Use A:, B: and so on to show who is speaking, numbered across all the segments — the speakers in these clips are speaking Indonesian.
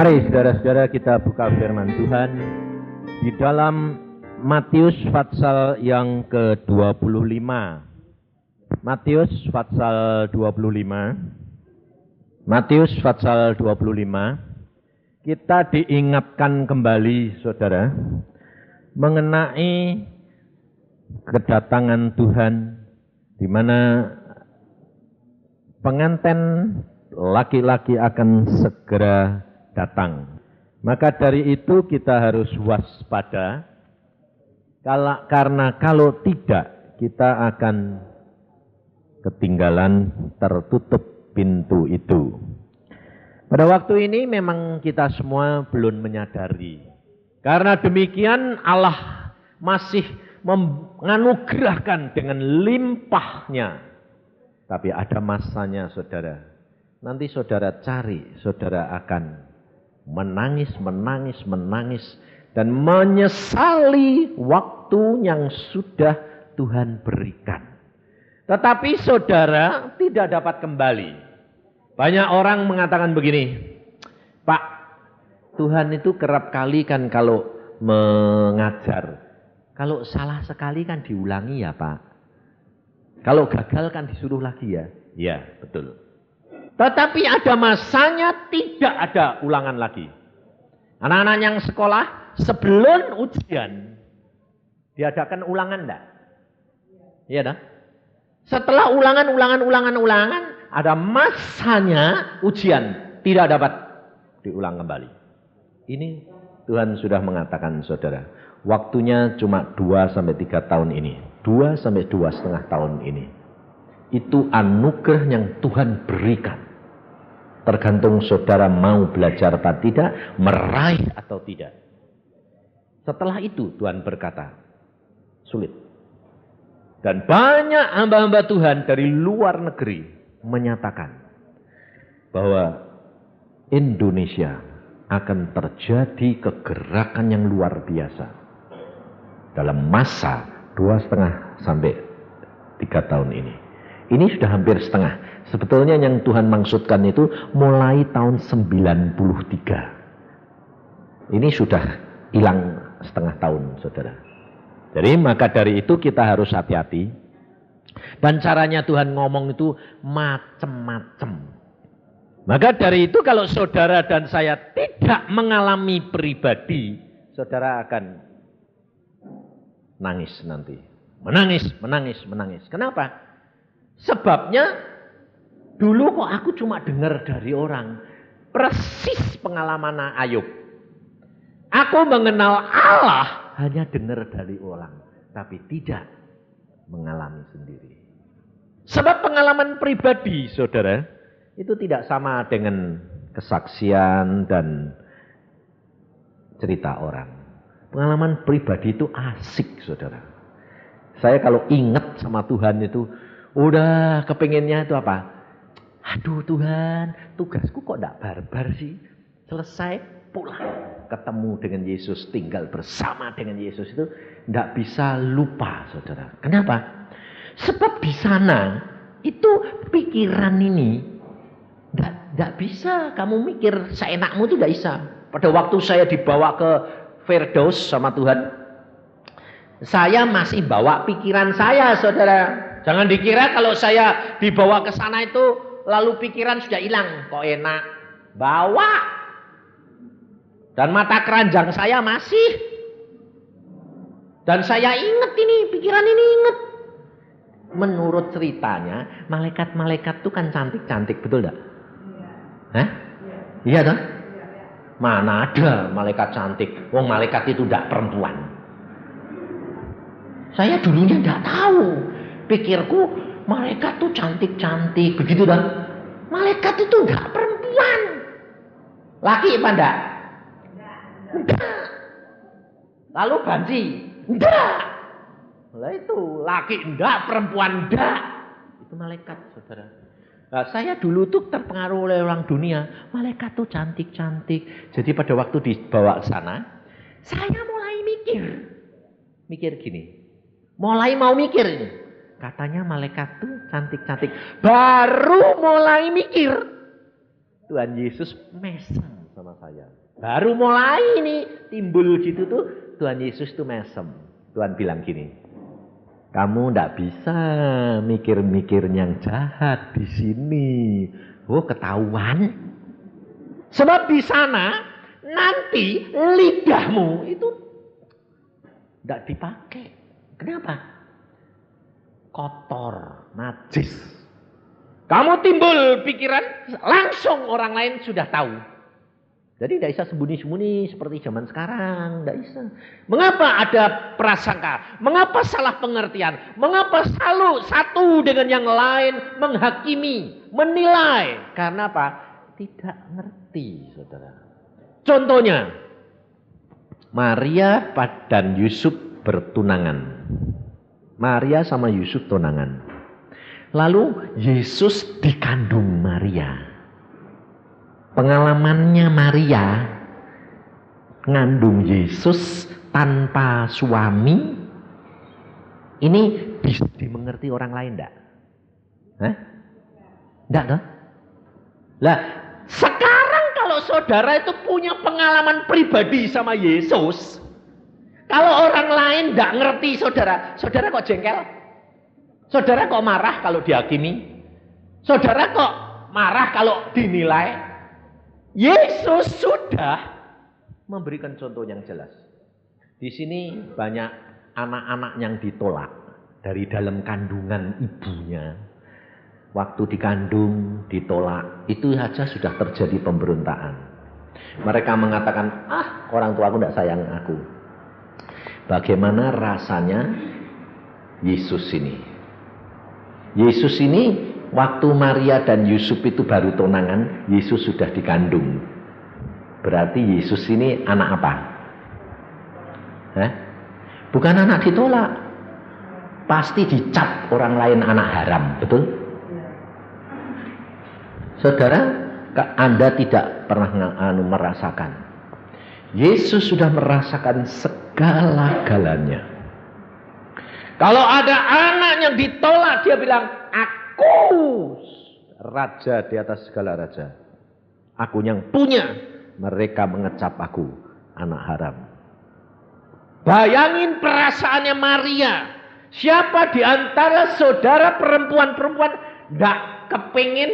A: Mari saudara-saudara kita buka firman Tuhan di dalam Matius pasal yang ke-25. Matius pasal 25. Matius pasal 25. Kita diingatkan kembali saudara mengenai kedatangan Tuhan di mana pengantin laki-laki akan segera datang. Maka dari itu kita harus waspada, karena kalau tidak kita akan ketinggalan, tertutup pintu itu. Pada waktu ini memang kita semua belum menyadari. Karena demikian Allah masih menganugerahkan dengan limpahnya. Tapi ada masanya saudara. Nanti saudara cari, saudara akan menangis dan menyesali waktu yang sudah Tuhan berikan. Tetapi saudara tidak dapat kembali. Banyak orang mengatakan begini, Pak, Tuhan itu kerap kali kan kalau mengajar, kalau salah sekali kan diulangi ya Pak. Kalau gagal kan disuruh lagi ya. Ya, betul. Tetapi ada masanya tidak ada ulangan lagi. Anak-anak yang sekolah sebelum ujian diadakan ulangan enggak? Iya dah. Setelah ulangan ada masanya ujian tidak dapat diulang kembali. Ini Tuhan sudah mengatakan saudara, waktunya cuma 2-3 tahun ini. 2-2,5 tahun ini. Itu anugerah yang Tuhan berikan. Tergantung saudara mau belajar atau tidak, meraih atau tidak. Setelah itu Tuhan berkata, sulit. Dan banyak hamba-hamba Tuhan dari luar negeri menyatakan bahwa Indonesia akan terjadi kegerakan yang luar biasa dalam masa 2,5-3 tahun ini. Ini sudah hampir setengah. Sebetulnya yang Tuhan maksudkan itu mulai tahun 93. Ini sudah hilang setengah tahun, saudara. Jadi maka dari itu kita harus hati-hati. Dan caranya Tuhan ngomong itu macam-macam. Maka dari itu kalau saudara dan saya tidak mengalami pribadi, saudara akan nangis nanti. Menangis. Kenapa? Sebabnya dulu kok aku cuma dengar dari orang. Persis pengalaman Ayub. Aku mengenal Allah hanya dengar dari orang. Tapi tidak mengalami sendiri. Sebab pengalaman pribadi saudara. Itu tidak sama dengan kesaksian dan cerita orang. Pengalaman pribadi itu asik saudara. Saya kalau ingat sama Tuhan itu. Udah kepengennya itu apa? Aduh Tuhan, tugasku kok enggak barbar sih? Selesai pulang, ketemu dengan Yesus, tinggal bersama dengan Yesus itu enggak bisa lupa saudara. Kenapa? Sebab di sana itu pikiran ini enggak bisa kamu mikir seenakmu itu enggak bisa. Pada waktu saya dibawa ke Firdaus sama Tuhan, saya masih bawa pikiran saya saudara. Jangan dikira kalau saya dibawa ke sana itu lalu pikiran sudah hilang. Kok enak? Bawa. Dan mata keranjang saya masih. Dan saya ingat ini, pikiran ini ingat. Menurut ceritanya, malaikat-malaikat itu kan cantik-cantik, betul enggak? Hah? Iya toh? Mana ada malaikat cantik? Wong malaikat itu enggak perempuan. Saya dulunya enggak tahu. Pikirku malaikat tuh cantik-cantik begitu dah. Malaikat itu enggak perempuan. Laki apa enggak? Enggak. Lalu banci? Enggak. Lah itu laki enggak, perempuan enggak. Itu malaikat saudara. Nah, saya dulu tuh terpengaruh oleh orang dunia. Malaikat tuh cantik-cantik. Jadi pada waktu dibawa ke sana, saya mulai mikir gini. Mulai mau mikir ini. Katanya malaikat tuh cantik-cantik. Baru mulai mikir. Tuhan Yesus mesem. sama saya. Baru mulai nih timbul gitu tuh, Tuhan Yesus tuh mesem. Tuhan bilang gini, kamu ndak bisa mikir-mikir yang jahat di sini. Oh, ketahuan. Sebab di sana nanti lidahmu itu ndak dipakai. Kenapa? Kotor, najis. Kamu timbul pikiran, langsung orang lain sudah tahu. Jadi tidak bisa sembunyi-sembunyi seperti zaman sekarang. Tidak bisa. Mengapa ada prasangka? Mengapa salah pengertian? Mengapa selalu satu dengan yang lain menghakimi, menilai? Karena apa? Tidak ngerti, saudara. Contohnya, Maria dan Yusuf bertunangan. Maria sama Yusuf tunangan. Lalu Yesus dikandung Maria. Pengalamannya Maria ngandung Yesus tanpa suami, ini bisa dimengerti orang lain enggak? Hah? Enggak toh? Lah, sekarang kalau saudara itu punya pengalaman pribadi sama Yesus, kalau orang lain enggak ngerti saudara, saudara kok jengkel? Saudara kok marah kalau dihakimi? Saudara kok marah kalau dinilai? Yesus sudah memberikan contoh yang jelas. Di sini banyak anak-anak yang ditolak dari dalam kandungan ibunya. Waktu dikandung, ditolak. Itu saja sudah terjadi pemberontakan. Mereka mengatakan, orang tua aku tidak sayang aku. Bagaimana rasanya Yesus ini? Yesus ini waktu Maria dan Yusuf itu baru tunangan, Yesus sudah dikandung. Berarti Yesus ini anak apa? Bukan anak ditolak. Pasti dicap orang lain anak haram, betul? Saudara, Anda tidak pernah merasakan. Yesus sudah merasakan segala-galanya. Kalau ada anak yang ditolak, dia bilang, aku raja di atas segala raja. Aku yang punya. Mereka mengecap aku anak haram. Bayangin perasaannya Maria. Siapa di antara saudara perempuan-perempuan tidak kepingin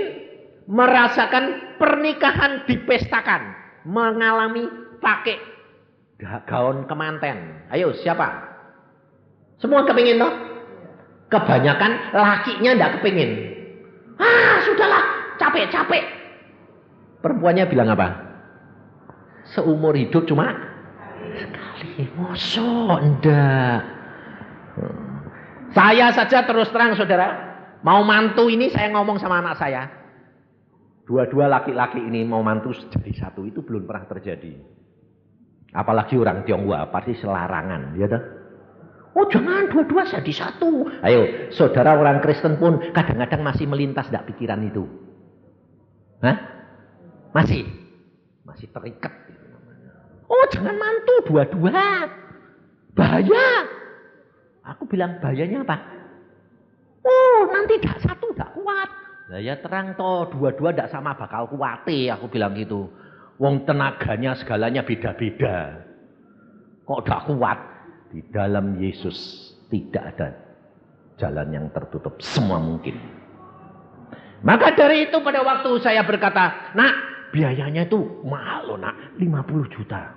A: merasakan pernikahan dipestakan. Mengalami pakai gaun kemanten. Ayo siapa? Semua kepingin toh? Kebanyakan lakinya tidak kepingin. Sudahlah, capek-capek. Perempuannya bilang apa? Seumur hidup cuma sekali. Mosok enggak. Saya saja terus terang saudara, mau mantu ini saya ngomong sama anak saya. Dua-dua laki-laki ini mau mantu jadi satu, itu belum pernah terjadi. Apalagi orang Tionghoa, pasti selarangan, ya toh? Oh jangan dua-dua jadi satu. Ayo, saudara orang Kristen pun kadang-kadang masih melintas tidak pikiran itu. Masih terikat. Oh jangan mantu dua-dua. Bahaya. Aku bilang bahayanya apa? Oh nanti tidak satu tidak kuat. Nah ya terang toh, dua-dua tidak sama bakal kuat. Aku bilang gitu. Wong tenaganya segalanya beda-beda. Kok tidak kuat? Di dalam Yesus tidak ada jalan yang tertutup, semua mungkin. Maka dari itu pada waktu saya berkata, nak biayanya itu mahal loh nak, 50 juta.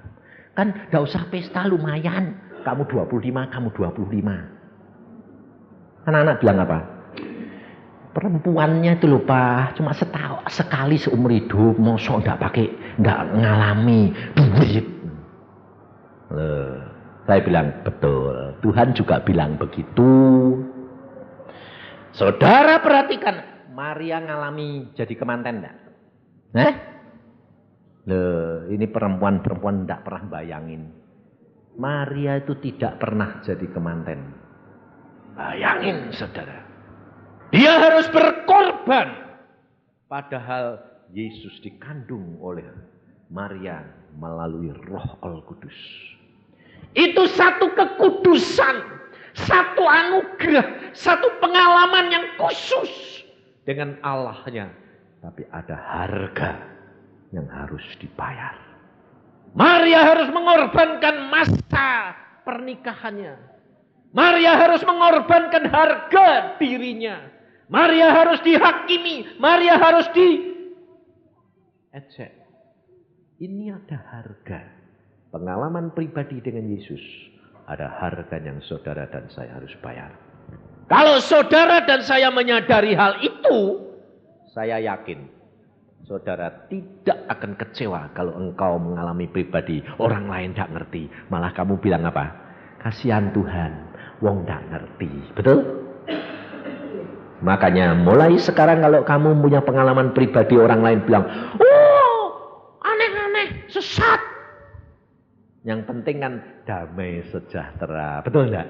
A: Kan gak usah pesta lumayan, kamu 25, kamu 25. Anak-anak bilang apa? Perempuannya itu lupa, cuma sekali seumur hidup, mosok gak ngalami duit. Saya bilang betul, Tuhan juga bilang begitu. Saudara perhatikan, Maria ngalami jadi kemanten enggak? Ini perempuan-perempuan enggak pernah bayangin. Maria itu tidak pernah jadi kemanten. Bayangin saudara. Dia harus berkorban. Padahal Yesus dikandung oleh Maria melalui Roh Al-Kudus. Itu satu kekudusan, satu anugerah, satu pengalaman yang khusus dengan Allahnya. Tapi ada harga yang harus dibayar. Maria harus mengorbankan masa pernikahannya. Maria harus mengorbankan harga dirinya. Maria harus dihakimi. Maria harus diejek. Ini ada harga. Pengalaman pribadi dengan Yesus. Ada harga yang saudara dan saya harus bayar. Kalau saudara dan saya menyadari hal itu, saya yakin saudara tidak akan kecewa kalau engkau mengalami pribadi. Orang lain tidak ngerti. Malah kamu bilang apa? Kasihan Tuhan, wong tidak ngerti. Betul? Makanya mulai sekarang kalau kamu punya pengalaman pribadi, orang lain bilang, oh aneh-aneh, sesat. Yang penting kan damai sejahtera. Betul enggak?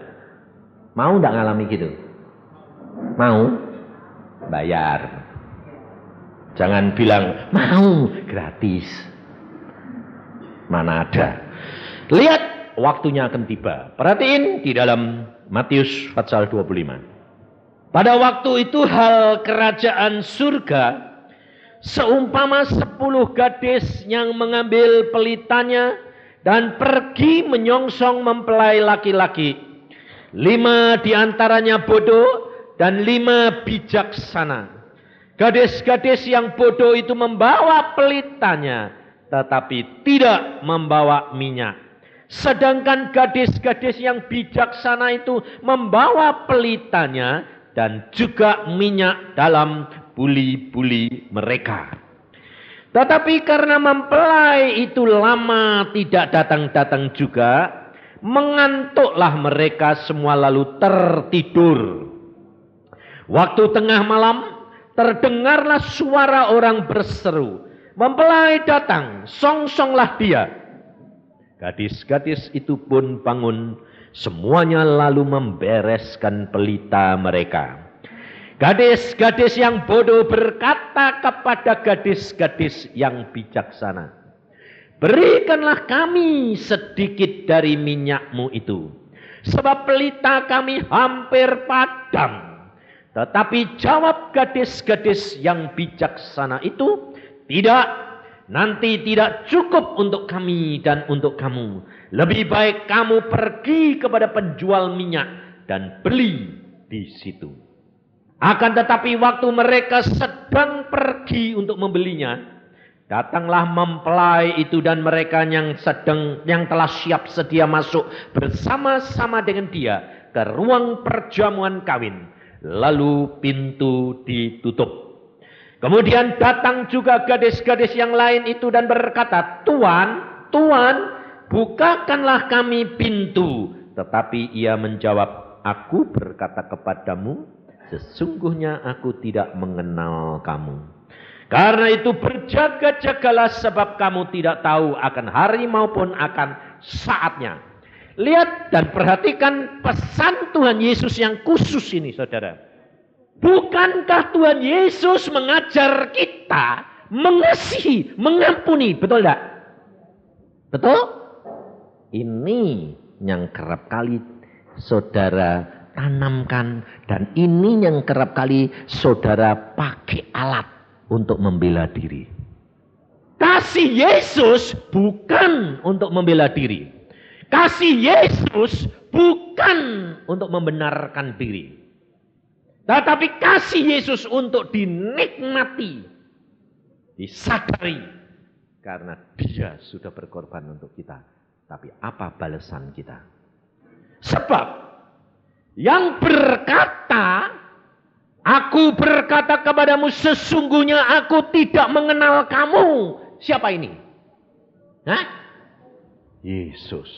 A: Mau enggak ngalami gitu? Mau? Bayar. Jangan bilang, mau, gratis. Mana ada. Lihat, waktunya akan tiba. Perhatiin di dalam Matius pasal 25. Pada waktu itu hal kerajaan surga seumpama 10 gadis yang mengambil pelitanya dan pergi menyongsong mempelai laki-laki. 5 diantaranya bodoh dan 5 bijaksana. Gadis-gadis yang bodoh itu membawa pelitanya, tetapi tidak membawa minyak. Sedangkan gadis-gadis yang bijaksana itu membawa pelitanya dan juga minyak dalam buli-buli mereka. Tetapi karena mempelai itu lama tidak datang-datang juga, mengantuklah mereka semua lalu tertidur. Waktu tengah malam, terdengarlah suara orang berseru, mempelai datang, songsonglah dia. Gadis-gadis itu pun bangun, semuanya lalu membereskan pelita mereka. Gadis-gadis yang bodoh berkata kepada gadis-gadis yang bijaksana, berikanlah kami sedikit dari minyakmu itu, sebab pelita kami hampir padam. Tetapi jawab gadis-gadis yang bijaksana itu, tidak, nanti tidak cukup untuk kami dan untuk kamu. Lebih baik kamu pergi kepada penjual minyak dan beli di situ. Akan tetapi waktu mereka sedang pergi untuk membelinya, datanglah mempelai itu dan mereka yang telah siap sedia masuk bersama-sama dengan dia ke ruang perjamuan kawin. Lalu pintu ditutup. Kemudian datang juga gadis-gadis yang lain itu dan berkata, Tuan, Tuan, bukakanlah kami pintu. Tetapi ia menjawab, aku berkata kepadamu, sesungguhnya aku tidak mengenal kamu. Karena itu berjaga-jagalah sebab kamu tidak tahu akan hari maupun akan saatnya. Lihat dan perhatikan pesan Tuhan Yesus yang khusus ini, saudara. Bukankah Tuhan Yesus mengajar kita mengasihi, mengampuni, betul tidak? Betul? Ini yang kerap kali saudara tanamkan dan ini yang kerap kali saudara pakai alat untuk membela diri. Kasih Yesus bukan untuk membela diri. Kasih Yesus bukan untuk membenarkan diri. Tetapi kasih Yesus untuk dinikmati, disadari. Karena dia sudah berkorban untuk kita. Tapi apa balasan kita? Sebab yang berkata, aku berkata kepadamu sesungguhnya aku tidak mengenal kamu. Siapa ini? Hah? Yesus.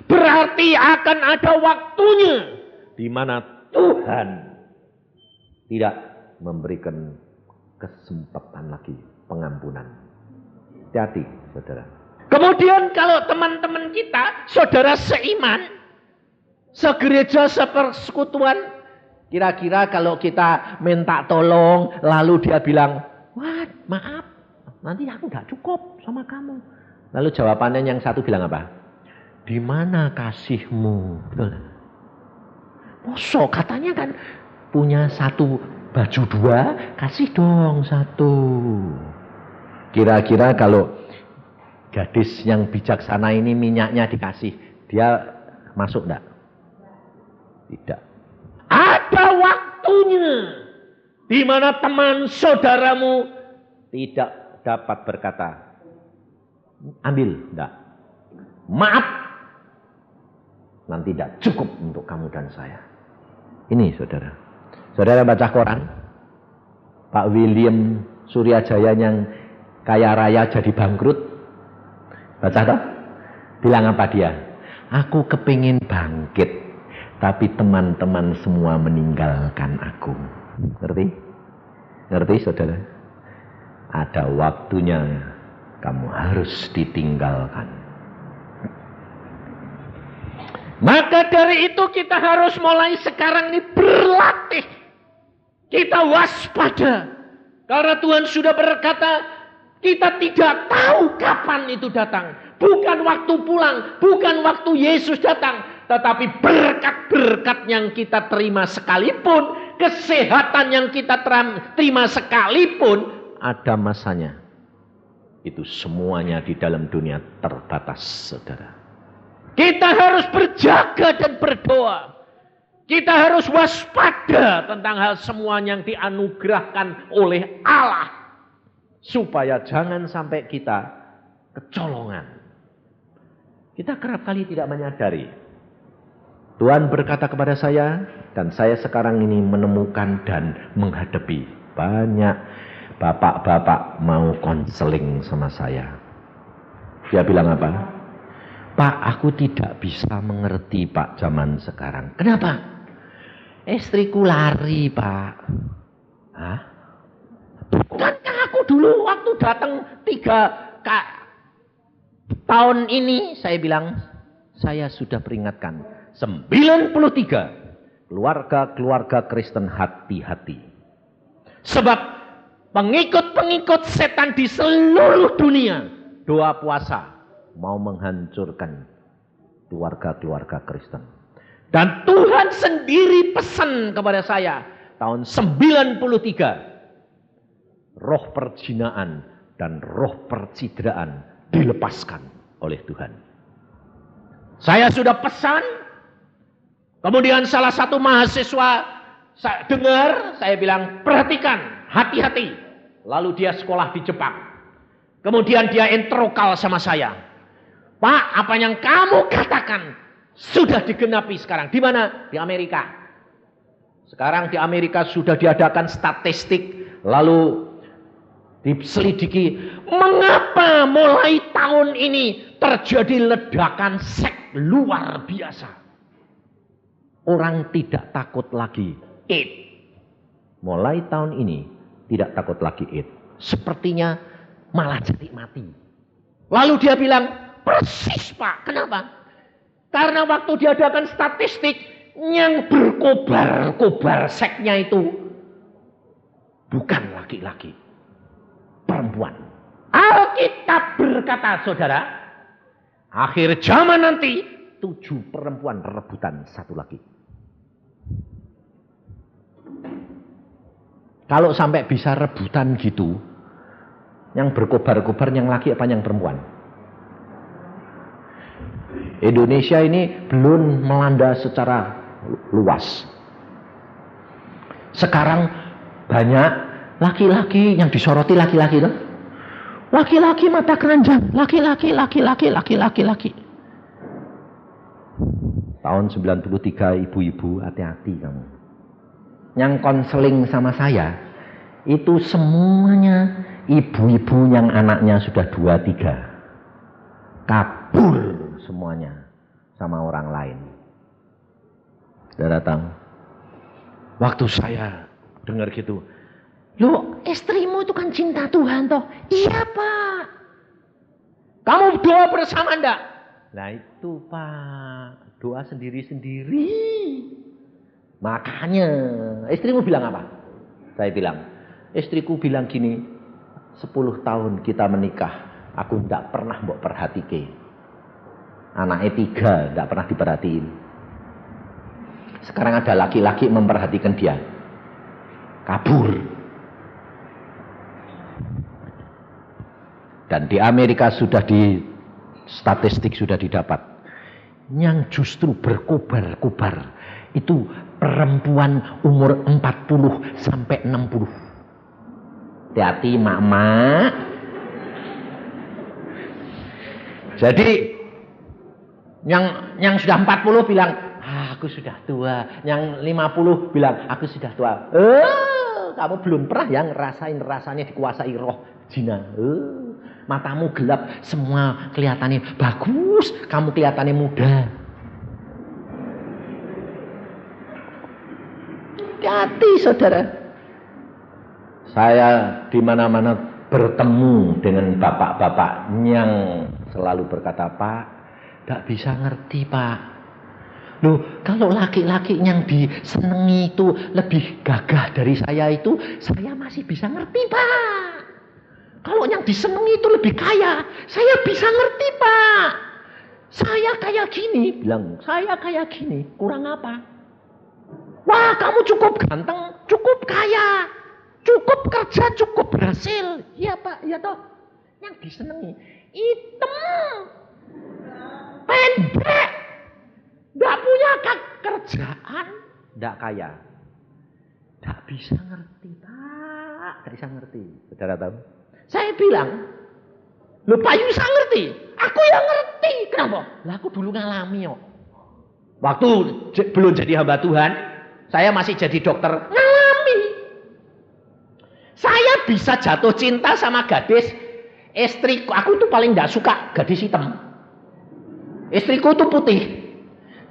A: Berarti akan ada waktunya di mana Tuhan tidak memberikan kesempatan lagi pengampunan. Hati-hati, saudara. Kemudian kalau teman-teman kita, saudara seiman, segereja, sepersekutuan, kira-kira kalau kita minta tolong, lalu dia bilang, wah maaf, nanti aku gak cukup sama kamu. Lalu jawabannya yang satu bilang apa? Di mana kasihmu? Betul. Mosok katanya kan punya satu baju 2, kasih dong 1. Kira-kira kalau gadis yang bijaksana ini minyaknya dikasih, dia masuk enggak? Tidak. Ada waktunya di mana teman saudaramu tidak dapat berkata, ambil, enggak. Maaf, nanti tidak cukup untuk kamu dan saya. Ini saudara. Saudara baca koran, Pak William Suryajaya yang kaya raya jadi bangkrut. Baca toh? Bilang apa dia? Aku kepingin bangkit, tapi teman-teman semua meninggalkan aku. Ngerti? Ngerti saudara? Ada waktunya kamu harus ditinggalkan. Maka dari itu kita harus mulai sekarang ini berlatih. Kita waspada. Karena Tuhan sudah berkata, kita tidak tahu kapan itu datang. Bukan waktu pulang, bukan waktu Yesus datang. Tetapi berkat-berkat yang kita terima sekalipun, kesehatan yang kita terima sekalipun, ada masanya. Itu semuanya di dalam dunia terbatas, saudara. Kita harus berjaga dan berdoa. Kita harus waspada tentang hal semua yang dianugerahkan oleh Allah. Supaya jangan sampai kita kecolongan. Kita kerap kali tidak menyadari. Tuhan berkata kepada saya, dan saya sekarang ini menemukan dan menghadapi banyak bapak-bapak mau konseling sama saya. Dia bilang apa? Pak, aku tidak bisa mengerti Pak zaman sekarang. Kenapa? Istriku lari Pak. Hah? Bukankah aku dulu waktu datang 3 tahun ini, saya bilang, saya sudah peringatkan. 93 keluarga-keluarga Kristen hati-hati. Sebab pengikut-pengikut setan di seluruh dunia doa puasa mau menghancurkan keluarga-keluarga Kristen. Dan Tuhan sendiri pesan kepada saya tahun 93, roh perzinaan dan roh percidraan dilepaskan oleh Tuhan. Saya sudah pesan, kemudian salah satu mahasiswa saya dengar, saya bilang perhatikan, hati-hati. Lalu dia sekolah di Jepang. Kemudian dia introkal sama saya. Pak, apa yang kamu katakan sudah digenapi sekarang. Di mana? Di Amerika. Sekarang di Amerika sudah diadakan statistik, lalu diselidiki mengapa mulai tahun ini terjadi ledakan seks luar biasa. Orang tidak takut lagi AIDS. Mulai tahun ini tidak takut lagi AIDS. Sepertinya malah jadi mati. Lalu dia bilang, persis Pak, kenapa? Karena waktu diadakan statistik, yang berkobar-kobar seksnya itu bukan laki-laki, perempuan. Alkitab berkata, saudara, akhir zaman nanti 7 perempuan rebutan 1 laki. Kalau sampai bisa rebutan gitu, yang berkobar-kobar yang laki apa yang perempuan? Indonesia ini belum melanda secara luas. Sekarang banyak laki-laki yang disoroti, laki-laki loh. Laki-laki mata keranjang, laki-laki. Tahun 93 ibu-ibu hati-hati kamu. Yang konseling sama saya itu semuanya ibu-ibu yang anaknya sudah 2-3. Kabur semuanya sama orang lain. Saudara tahu, waktu saya dengar gitu, loh istrimu itu kan cinta Tuhan toh? Iya Pak. Kamu doa bersama enggak? Nah itu Pak, doa sendiri-sendiri. Makanya istrimu bilang apa? Saya bilang, istriku bilang gini, 10 tahun kita menikah, aku enggak pernah mbok perhatike. Anaknya 3 enggak pernah diperhatiin. Sekarang ada laki-laki memperhatikan dia. Kabur. Dan di Amerika sudah di statistik sudah didapat. Yang justru berkobar-kobar itu perempuan umur 40 sampai 60. Hati-hati mak-mak. Jadi yang sudah 40 bilang, aku sudah tua. Yang 50 bilang, aku sudah tua. Kamu belum pernah yang ngerasain rasanya dikuasai roh zina. Matamu gelap, semua kelihatannya bagus, kamu kelihatannya muda. Hati-hati saudara. Saya di mana-mana bertemu dengan bapak-bapak yang selalu berkata, Pak, tidak bisa ngerti Pak. Loh, kalau laki-laki yang disenangi itu lebih gagah dari saya itu, saya masih bisa ngerti Pak. Kalau yang disenangi itu lebih kaya, saya bisa ngerti Pak. Saya kayak gini, bilang, saya kayak gini, kurang apa? Wah, kamu cukup ganteng, cukup kaya, cukup kerja, cukup berhasil. Iya Pak, iya toh. Yang disenangi, hitam, pendek, gak punya kerjaan, gak kaya. Gak bisa ngerti Pak, gak bisa ngerti. Saudara tahu? Saya bilang, loh Pak Yusa ngerti, aku yang ngerti. Kenapa? Lah aku dulu ngalami kok. Waktu belum jadi hamba Tuhan, saya masih jadi dokter, ngalami. Saya bisa jatuh cinta sama gadis, istriku, aku tuh paling gak suka gadis hitam. Istriku tuh putih.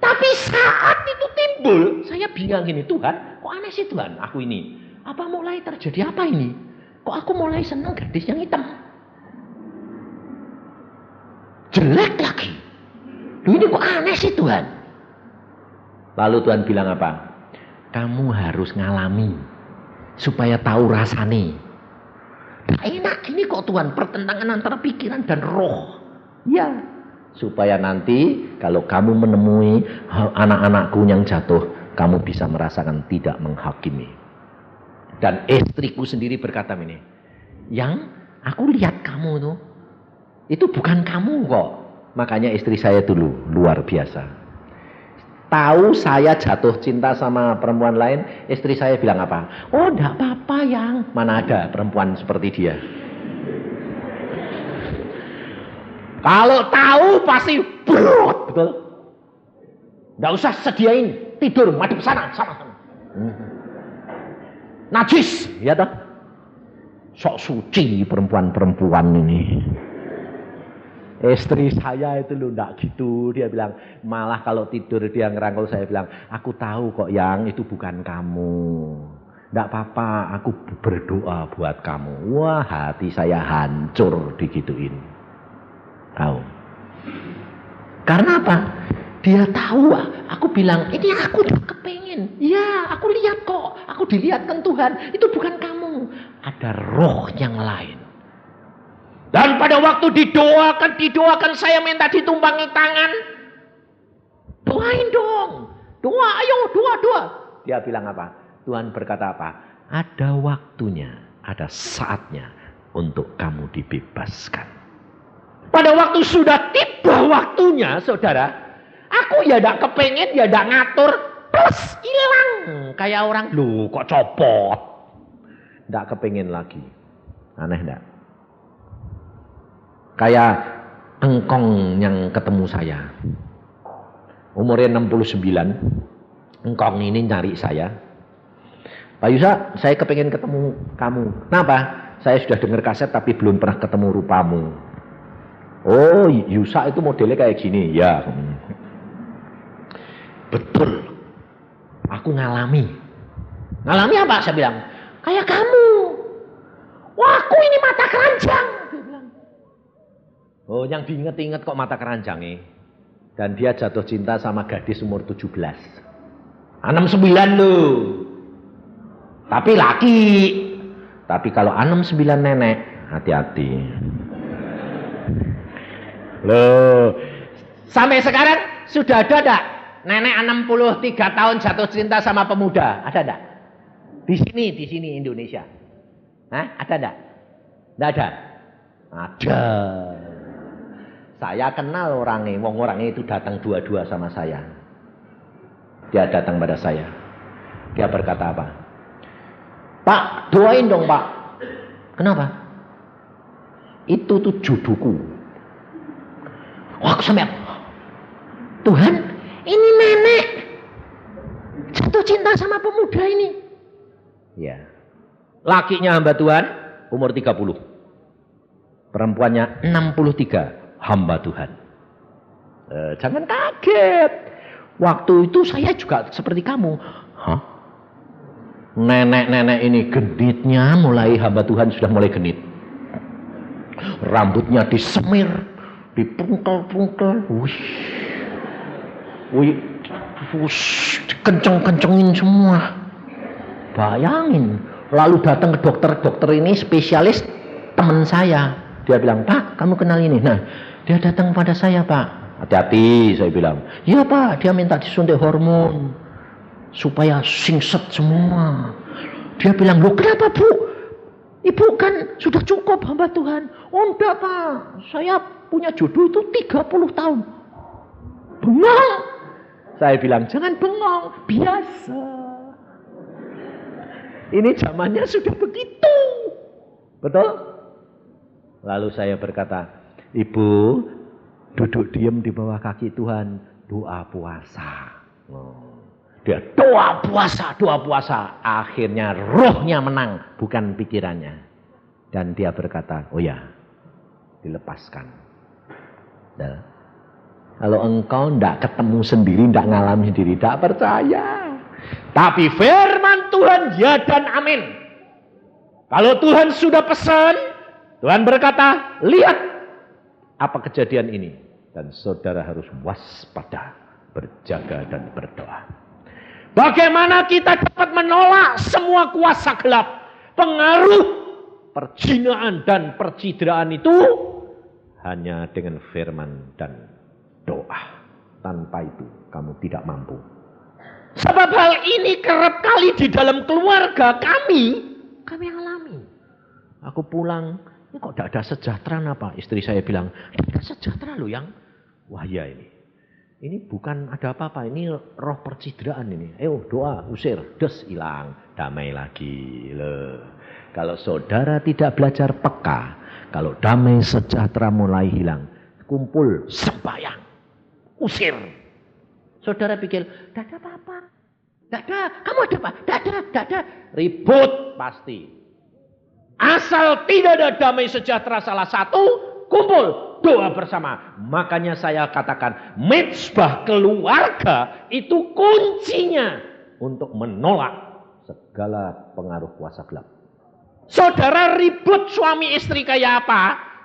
A: Tapi saat itu timbul, saya bilang gini, Tuhan, kok aneh sih Tuhan, aku ini. Apa mulai terjadi apa ini? Kok aku mulai senang gadis yang hitam? Jelek lagi. Ini kok aneh sih Tuhan? Lalu Tuhan bilang apa? Kamu harus ngalami supaya tahu rasane. Nah, enak gini kok Tuhan, pertentangan antara pikiran dan roh. Ya, supaya nanti kalau kamu menemui anak-anakku yang jatuh, kamu bisa merasakan tidak menghakimi. Dan istriku sendiri berkata ini, yang aku lihat kamu tuh, itu bukan kamu kok. Makanya istri saya dulu luar biasa. Tahu saya jatuh cinta sama perempuan lain, istri saya bilang apa? Oh, enggak apa-apa yang. Mana ada perempuan seperti dia. Kalau tahu pasti brut, betul. Enggak usah sediain tidur madep sana, sama. Najis, ya toh? Sok suci perempuan-perempuan ini. Istri saya itu loh enggak gitu. Dia bilang, malah kalau tidur dia ngerangkul saya bilang, aku tahu kok yang itu bukan kamu. Enggak apa-apa, aku berdoa buat kamu. Wah, hati saya hancur digituin. Tahu? Karena apa? Dia tahu, aku bilang, ini aku udah kepengen. Ya, aku lihat kok. Aku dilihatkan Tuhan. Itu bukan kamu. Ada roh yang lain. Dan pada waktu didoakan saya minta ditumpangi tangan. Doain dong. Doa, ayo, doa. Dia bilang apa? Tuhan berkata apa? Ada waktunya, ada saatnya untuk kamu dibebaskan. Pada waktu sudah tiba waktunya, saudara, aku ya tidak kepengen, ya tidak ngatur, terus hilang. Kayak orang, loh kok copot. Tidak kepengen lagi. Aneh tidak? Kayak engkong yang ketemu saya. Umurnya 69. Engkong ini nyari saya. Pak Yusa, saya kepengen ketemu kamu. Kenapa? Saya sudah dengar kaset tapi belum pernah ketemu rupamu. Oh, Yusa itu modelnya kayak gini. Ya. Betul. Aku ngalami. Ngalami apa? Saya bilang, kayak kamu. Wah, aku ini mata keranjang. Dia bilang. Oh, yang diinget-inget kok mata keranjangnya. Dan dia jatuh cinta sama gadis umur 17. 69 loh. Tapi laki. Tapi kalau 69 nenek, hati-hati. Loh, sampai sekarang sudah ada enggak nenek 63 tahun jatuh cinta sama pemuda? Ada enggak? Di sini Indonesia. Hah? Ada enggak? Enggak ada. Ada. Saya kenal orangnya, orangnya itu datang dua-dua sama saya. Dia datang pada saya. Dia berkata apa? Pak, doain dong Pak. Kenapa? Itu tuh jodohku. Wah, sampai Tuhan, ini nenek jatuh cinta sama pemuda ini. Ya. Lakinya hamba Tuhan umur 30. Perempuannya 63, hamba Tuhan. Jangan kaget. Waktu itu saya juga seperti kamu. Hah? Nenek-nenek ini genitnya mulai, hamba Tuhan sudah mulai genit. Rambutnya disemir, dipungkel-pungkel. Wih, kenceng-kencengin semua. Bayangin, lalu datang ke dokter ini spesialis teman saya. Dia bilang, Pak, kamu kenal ini? Nah, dia datang pada saya, Pak. Hati-hati, saya bilang. Ya Pak, dia minta disuntik hormon supaya singset semua. Dia bilang, loh kenapa Bu? Ibu kan sudah cukup hamba Tuhan. Oh enggak Pak, saya punya jodoh itu 30 tahun. Bengong. Saya bilang, jangan bengong, biasa. Ini zamannya sudah begitu. Betul? Lalu saya berkata, Ibu, duduk diam di bawah kaki Tuhan, doa puasa. Dia doa puasa. Akhirnya rohnya menang, bukan pikirannya. Dan dia berkata, oh ya, dilepaskan. Nah, kalau engkau tidak ketemu sendiri, tidak ngalami sendiri, tidak percaya. Tapi firman Tuhan ya dan amin. Kalau Tuhan sudah pesan, Tuhan berkata, lihat apa kejadian ini. Dan saudara harus waspada, berjaga dan berdoa. Bagaimana kita dapat menolak semua kuasa gelap, pengaruh, perjinaan dan percideraan itu? Hanya dengan firman dan doa. Tanpa itu kamu tidak mampu. Sebab hal ini kerap kali di dalam keluarga kami alami. Aku pulang, ini kok tidak ada sejahtera apa? Istri saya bilang, tidak ada sejahtera loh yang. Wah ya ini. Ini bukan ada apa-apa, ini roh percideraan ini. Ayo doa, usir, des hilang, damai lagi. Loh. Kalau saudara tidak belajar peka, kalau damai sejahtera mulai hilang, kumpul, sembahyang, usir. Saudara pikir, tidak ada apa-apa. Tidak ada, kamu ada apa? Tidak ada. Ribut pasti. Asal tidak ada damai sejahtera salah satu, kumpul, doa bersama. Makanya saya katakan, mezbah keluarga itu kuncinya untuk menolak segala pengaruh kuasa gelap. Saudara ribut suami istri kayak apa?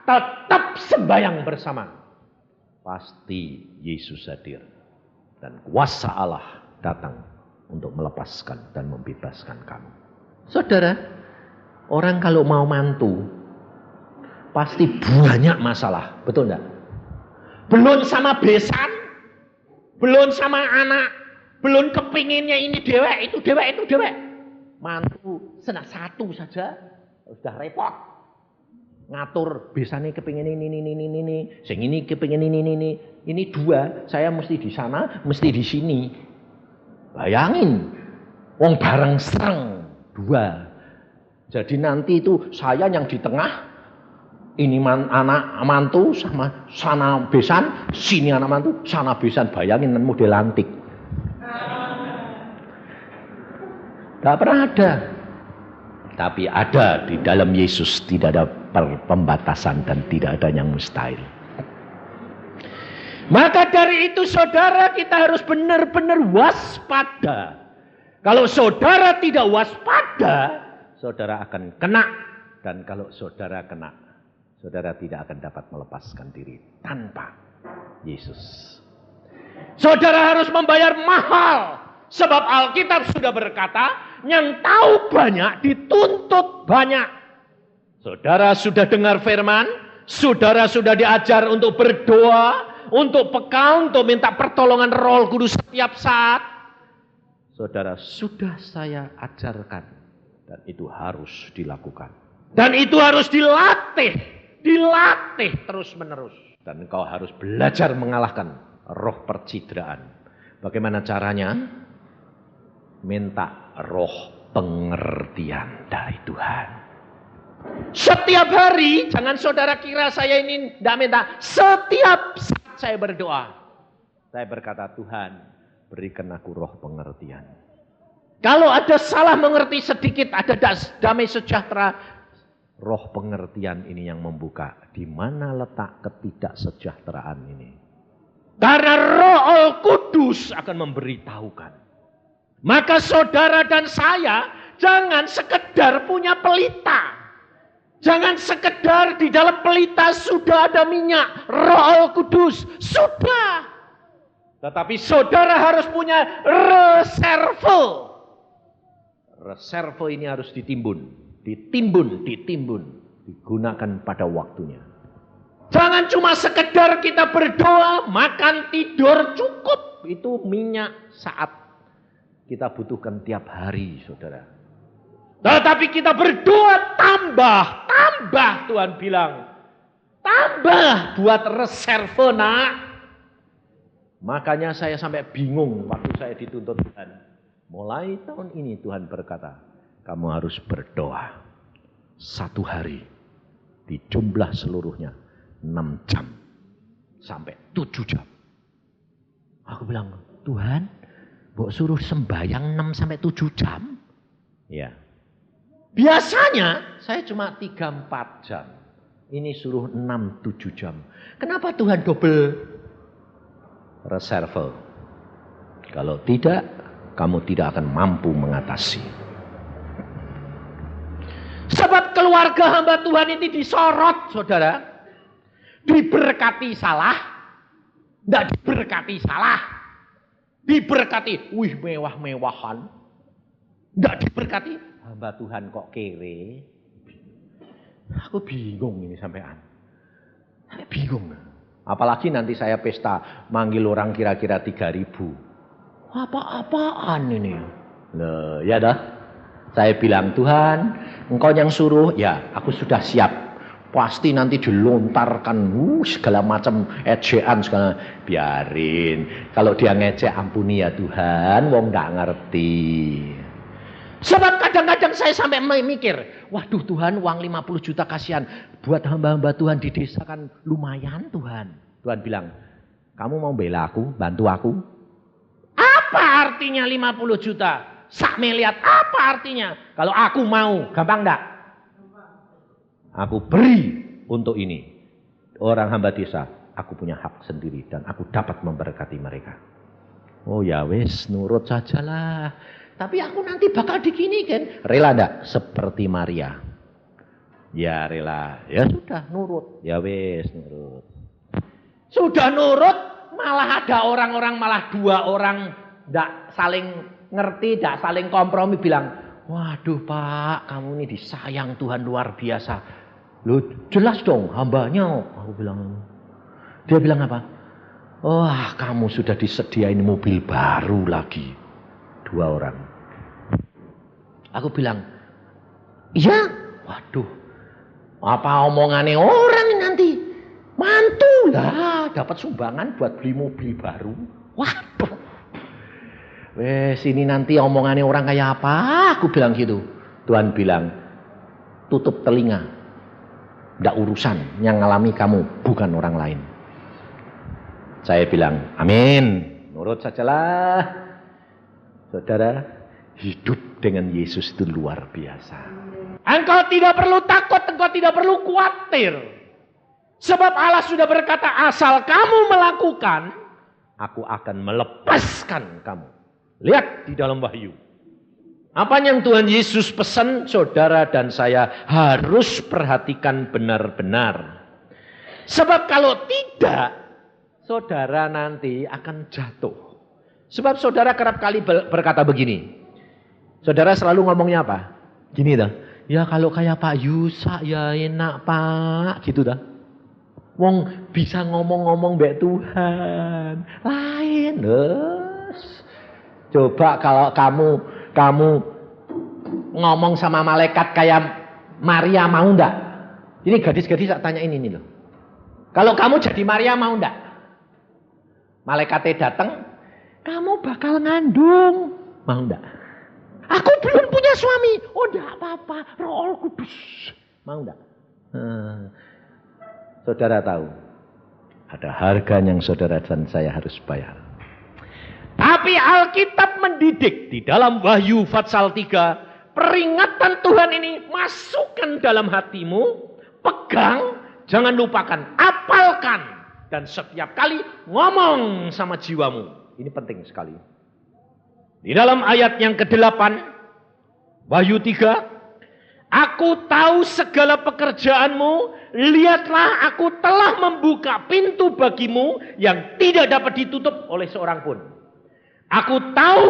A: Tetap sembahyang bersama. Pasti Yesus hadir. Dan kuasa Allah datang untuk melepaskan dan membebaskan kamu. Saudara, orang kalau mau mantu, pasti banyak masalah. Betul enggak? Belum sama besan, belum sama anak, belum kepinginnya ini dewek, itu dewek, itu dewek. Mantu senang satu saja, sudah repot. Ngatur besane kepingin ini, sing ini kepingin ini. Ini dua, saya mesti di sana, mesti di sini. Bayangin, wong bareng sereng dua. Jadi nanti itu saya yang di tengah, ini anak mantu sama sana besan, sini anak mantu, sana besan. Bayangin model antik. Tidak pernah ada. Tapi ada di dalam Yesus, tidak ada pembatasan dan tidak ada yang mustahil. Maka dari itu saudara, kita harus benar-benar waspada. Kalau saudara tidak waspada, saudara akan kena. Dan kalau saudara kena, saudara tidak akan dapat melepaskan diri tanpa Yesus. Saudara harus membayar mahal. Sebab Alkitab sudah berkata, yang tahu banyak dituntut banyak. Saudara sudah dengar firman, saudara sudah diajar untuk berdoa, untuk peka, untuk minta pertolongan Roh Kudus setiap saat. Saudara sudah saya ajarkan, dan itu harus dilakukan. Dan itu harus dilatih dilatih terus-menerus. Dan engkau harus belajar mengalahkan roh percidraan. Bagaimana caranya? Minta roh pengertian dari Tuhan. Setiap hari, jangan saudara kira saya ini tidak minta. Setiap saat saya berdoa, saya berkata, Tuhan, berikan aku roh pengertian. Kalau ada salah mengerti sedikit, ada damai sejahtera, roh pengertian ini yang membuka. Di mana letak ketidaksejahteraan ini? Karena Roh Kudus akan memberitahukan. Maka saudara dan saya jangan sekedar punya pelita. Jangan sekedar di dalam pelita sudah ada minyak, Roh Kudus, sudah. Tetapi saudara harus punya reserve. Reserve ini harus ditimbun, digunakan pada waktunya. Jangan cuma sekedar kita berdoa, makan, tidur, cukup. Itu minyak saat kita butuhkan tiap hari, saudara. Tetapi kita berdoa tambah, Tuhan bilang. Tambah buat reserve, nak. Makanya saya sampai bingung waktu saya dituntut Tuhan. Mulai tahun ini Tuhan berkata, kamu harus berdoa 1 hari. Di jumlah seluruhnya 6 jam. Sampai 7 jam. Aku bilang, Tuhan, mbok suruh sembahyang 6 sampai 7 jam? Ya. Biasanya saya cuma 3-4 jam. Ini suruh 6-7 jam. Kenapa Tuhan double reserve? Kalau tidak, kamu tidak akan mampu mengatasi. Sebab keluarga hamba Tuhan ini disorot, saudara. Diberkati salah. Tidak diberkati salah. Diberkati, mewah-mewahan. Tidak diberkati, hamba Tuhan kok kere. Aku bingung ini sampean. Saya bingung. Apalagi nanti saya pesta manggil orang kira-kira 3.000. Apa-apaan ini? Loh, ya dah. Saya bilang, Tuhan, engkau yang suruh, ya aku sudah siap. Pasti nanti dilontarkan segala macam ejaan segala. Biarin. Kalau dia ngejek, ampuni ya Tuhan, wong gak ngerti. Sebab kadang-kadang saya sampai mikir, waduh Tuhan, uang 50 juta kasihan. Buat hamba-hamba Tuhan di desa kan lumayan Tuhan. Tuhan bilang, kamu mau bela aku, bantu aku? Apa artinya 50 juta? Sak miliar, apa artinya? Kalau aku mau, gampang enggak? Aku beri untuk ini. Orang hamba desa, aku punya hak sendiri dan aku dapat memberkati mereka. Oh ya wes, nurut sajalah. Tapi aku nanti bakal diginikan. Rela enggak? Seperti Maria. Ya rela. Ya sudah, nurut. Ya wes, nurut. Sudah nurut, malah ada orang-orang, malah 2 orang enggak saling ngerti, enggak saling kompromi bilang, waduh Pak, kamu ini disayang Tuhan luar biasa. Loh jelas dong hambanya. Aku bilang. Dia bilang apa? Wah kamu sudah disediain mobil baru lagi. 2 orang. Aku bilang, iya, waduh, apa omongannya orang ini nanti? Mantu lah, dapat sumbangan buat beli mobil baru. Waduh, wes ini nanti omongannya orang kayak apa? Aku bilang gitu. Tuhan bilang, tutup telinga, nggak urusan, yang ngalami kamu bukan orang lain. Saya bilang, amin, nurut sajalah, saudara. Hidup dengan Yesus itu luar biasa. Engkau tidak perlu takut, engkau tidak perlu khawatir. Sebab Allah sudah berkata, asal kamu melakukan, aku akan melepaskan kamu. Lihat di dalam Wahyu. Apa yang Tuhan Yesus pesan, saudara dan saya harus perhatikan benar-benar. Sebab kalau tidak, saudara nanti akan jatuh. Sebab saudara kerap kali berkata begini. Saudara selalu ngomongnya apa? Gini dah. Ya kalau kayak Pak Yusa ya enak Pak. Gitu dah. Wong bisa ngomong-ngomong mbak Tuhan. Lain. Coba kalau kamu ngomong sama malaikat kayak Maria mau enggak? Ini gadis-gadis tak tanyain ini loh. Kalau kamu jadi Maria mau enggak? Malaikatnya datang, kamu bakal ngandung. Mau enggak? Aku belum punya suami. Oh enggak apa-apa, Roh Kudus. Mau enggak? Saudara tahu, ada harga yang saudara dan saya harus bayar. Tapi Alkitab mendidik di dalam Wahyu pasal 3, peringatan Tuhan ini masukkan dalam hatimu, pegang, jangan lupakan, apalkan, dan setiap kali ngomong sama jiwamu. Ini penting sekali. Di dalam ayat yang ke-8, Wahyu 3, aku tahu segala pekerjaanmu, lihatlah aku telah membuka pintu bagimu yang tidak dapat ditutup oleh seorang pun. Aku tahu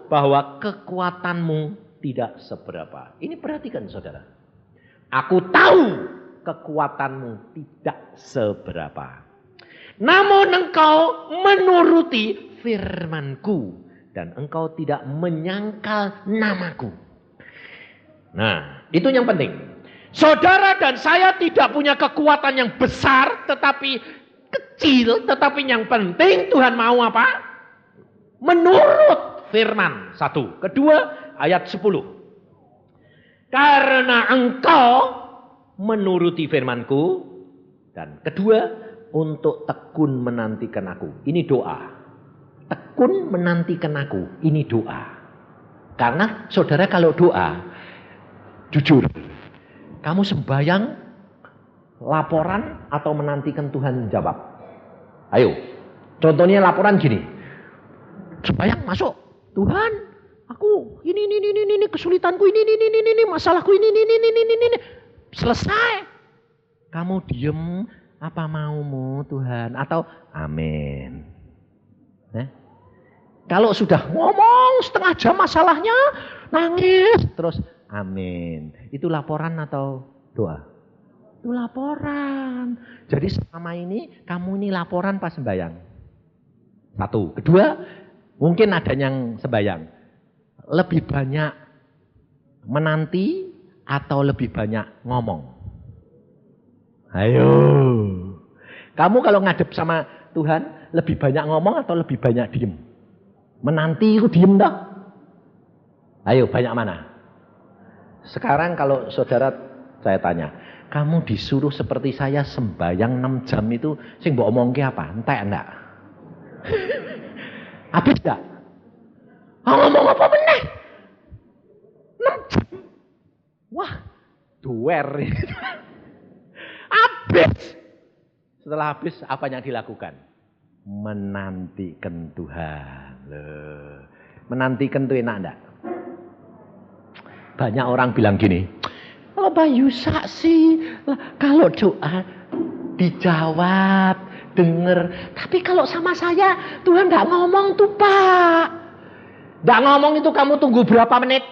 A: bahwa kekuatanmu tidak seberapa. Ini perhatikan saudara. Aku tahu kekuatanmu tidak seberapa. Namun engkau menuruti firmanku. Dan engkau tidak menyangkal namaku. Nah, itu yang penting. Saudara dan saya tidak punya kekuatan yang besar, tetapi kecil, tetapi yang penting Tuhan mau apa? Menurut firman. 1. Kedua, ayat 10. Karena engkau menuruti firmanku. Dan kedua, untuk tekun menantikan aku. Ini doa. Tekun menantikan aku. Ini doa. Karena saudara kalau doa, jujur, kamu sembahyang, laporan, atau menantikan Tuhan jawab? Ayo. Contohnya laporan gini. Sembahyang masuk. Tuhan, aku ini kesulitanku ini masalahku ini. Selesai. Kamu diem, apa maumu Tuhan? Atau amin. Kalau sudah ngomong setengah jam masalahnya, nangis, terus amin. Itu laporan atau doa? Itu laporan. Jadi selama ini kamu ini laporan pas sembahyang. 1. Kedua, mungkin ada yang sembahyang. Lebih banyak menanti atau lebih banyak ngomong? Ayo. Kamu kalau ngadep sama Tuhan, lebih banyak ngomong atau lebih banyak diem? Menanti itu diem dah. Ayo, banyak mana? Sekarang kalau saudara saya tanya, kamu disuruh seperti saya sembahyang 6 jam itu, sing mbok omongke apa? Entek enggak? Habis enggak? Ngomong apa meneh? 6 jam. Wah, duer. Habis. Setelah habis apa yang dilakukan? Menantikan Tuhan. Loh. Menantikan itu enak enggak? Banyak orang bilang gini, oh Bayu saksi, kalau doa dijawab, denger. Tapi kalau sama saya, Tuhan enggak ngomong tuh Pak. Enggak ngomong itu kamu tunggu berapa menit?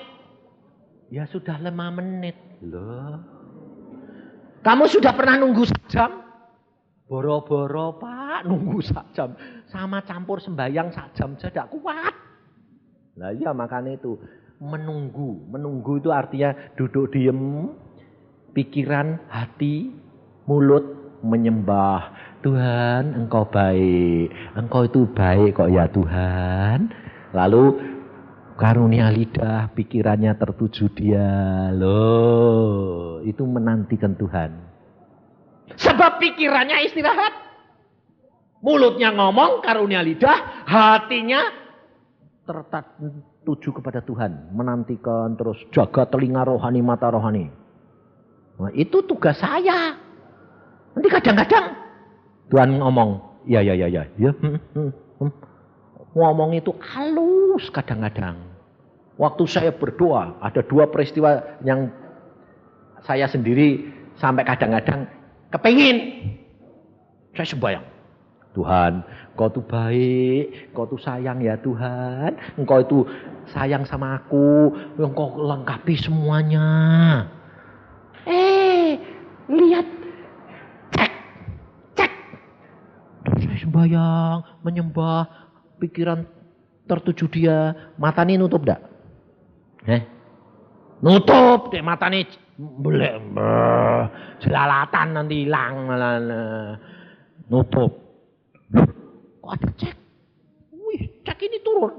A: Ya sudah 5 menit. Loh. Kamu sudah pernah nunggu sejam? Boro-boro Pak, nunggu sak jam. Sama campur sembahyang sak jam saja tidak kuat. Nah iya makanya itu. Menunggu. Menunggu itu artinya duduk diem. Pikiran, hati, mulut menyembah. Tuhan engkau baik. Engkau itu baik kok ya Tuhan. Lalu karunia lidah, pikirannya tertuju dia. Loh, itu menantikan Tuhan. Sebab pikirannya istirahat. Mulutnya ngomong, karunia lidah, hatinya tertuju kepada Tuhan. Menantikan terus, jaga telinga rohani, mata rohani. Nah, itu tugas saya. Nanti kadang-kadang Tuhan ngomong, ya. Ngomong itu halus kadang-kadang. Waktu saya berdoa, ada 2 peristiwa yang saya sendiri sampai kadang-kadang kepingin. Saya sembahyang. Tuhan, Engkau itu baik, Engkau itu sayang ya Tuhan. Engkau itu sayang sama aku, Engkau lengkapi semuanya. Lihat. Cek. Terus saya sembahyang, menyembah, pikiran tertuju dia. Mata ini nutup enggak? Nutup, dek mata ini boleh jelalatan nanti hilang malah nutup. Kok ada cek? Wih, cek ini turun.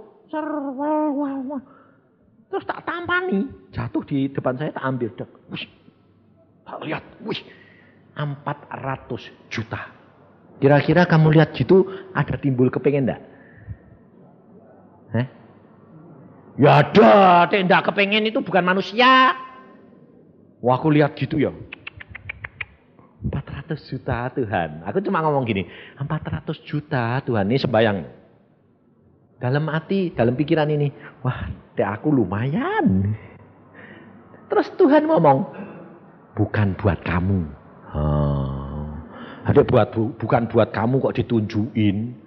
A: Terus tak tampani, jatuh di depan saya tak ambil. Wih, tak lihat, wih, 400 juta. Kira-kira kamu lihat gitu ada timbul kepengen enggak? Ya ada, tidak kepengen itu bukan manusia. Wah aku lihat gitu ya. 400 juta Tuhan. Aku cuma ngomong gini, 400 juta Tuhan, ini sembayang. Dalam hati, dalam pikiran ini, wah aku lumayan. Terus Tuhan ngomong, bukan buat kamu. Ada bukan buat kamu kok ditunjukin.